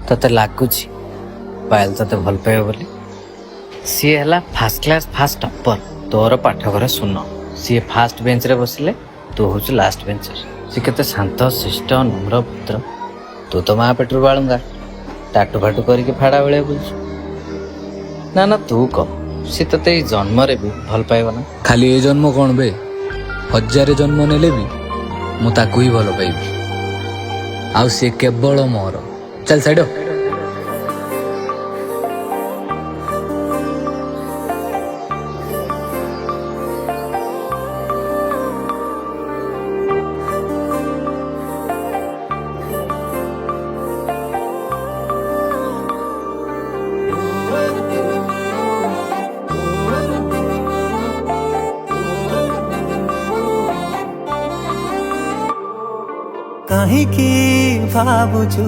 तते लगुच पायल तते भल पाए बोली सी है फास्ट क्लास फास्ट टप्पर तोर पाठ घर सुन सी फास्ट बेंच रे बसिले तू हूँ लास्ट बेंच सी केते शांत शिष्ट नम्र भद्र तू तो माँ पेटर बालुंगा टाटू फाटू करके फाड़ा बेले बुझ ना ना तू कह सी ते जन्म रे भी भल पाइब ना खाली ए जन्म कौन बे 1000 जन्म नेले भी मु ताकू ही भल पाइबी आउ से केवल मोर चल साइड कहीं की भावुचु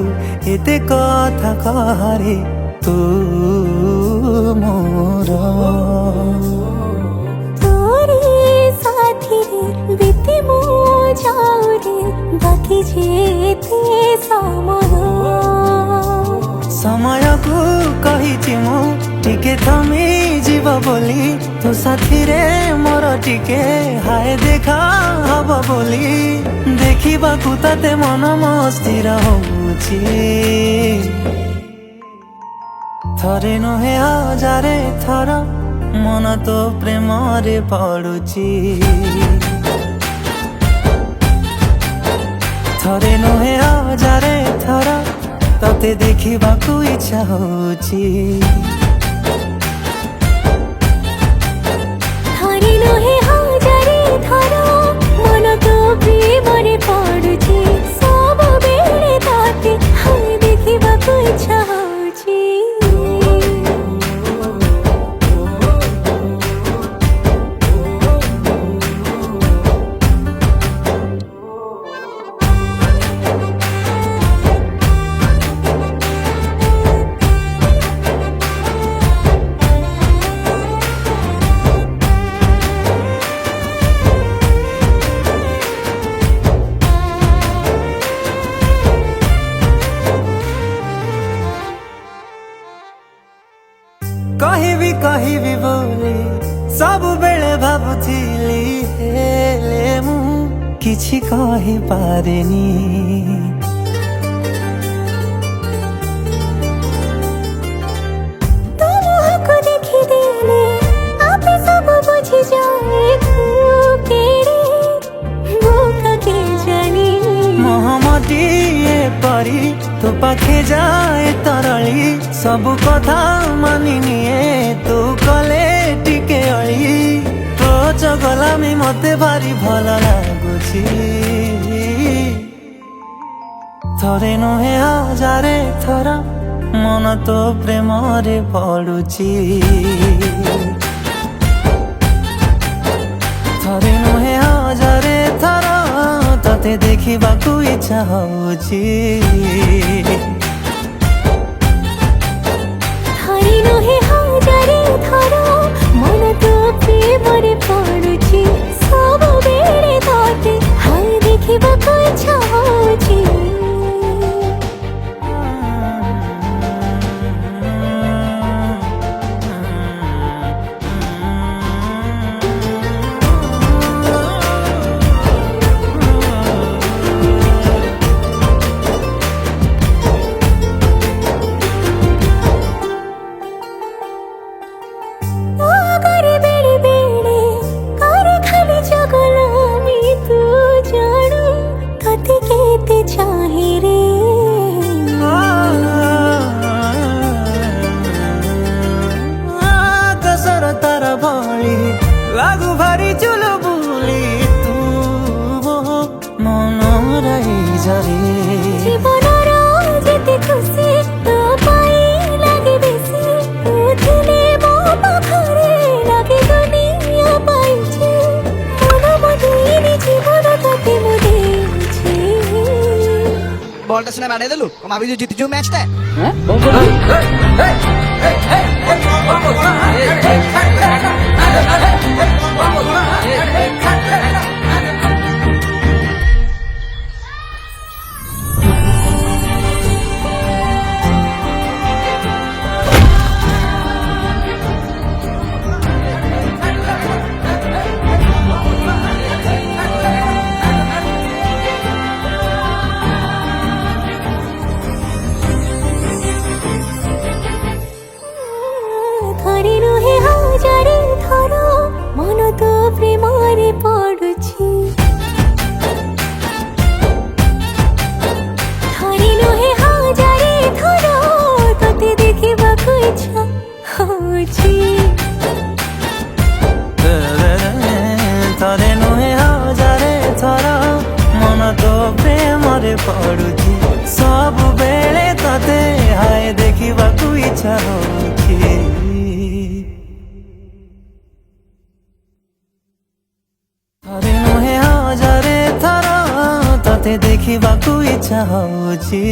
एते कथा कहरे तू मोर तोरे साथी रे बीती मो जाऊ रे बाकी जेते समय को कही मु टिके थमी जीव बोली तो साथी रे मोर टिके हाय देखा हब बोली देखा ताते मन मस्तिर होउची थरे नुहे हजारे थर मन तो प्रेम रे पड़ुची थरे नुहे हजारे थर तते देखिबाकू इच्छा होउची थरे नुहे हजारे थर मन तो प्रेमरे पड़ुची सब बेले ताते हाय देखिबाकू इच्छा होउची कही भी बोली सब बेले भाबुथिली हेले मु किछि कहि पारेनी तुमको देखी देले आपे सब बुझी जाए केड़े भूखा के जानी मोहमती परी तो पाखे जाए तरली सब कथा मानि निए तू कले टिके अली तो चगलामी मते भारी भल लागुची थरे नुहे हजारे थर मन तो प्रेम रे पड़ुची थरे नुहे हजारे थर तते देखिबाकू इच्छा होउची थरे नुहे हजारे थर मन तो प्रेमरे पड़ुची सब बेले ताते हाय देखिबाकू इच्छा होउची लागू भारी चुल बुली तू मन रही झरे जीवनर जेते खुशी तो पाई लागे बेसी तू थिले मो पाखरे लागे दुनिया पाइछे मन मधुरी जीवन तते मु देछि बॉलटा सिना बाडे देलु कम आबि जीति जो मैच ता हैं ଦେଖା ହଉଛି ଥରେ ନୁହେଁ ହଜାରେ ଥର ତତେ ଦେଖିବାକୁ ଇଚ୍ଛା ହଉଛି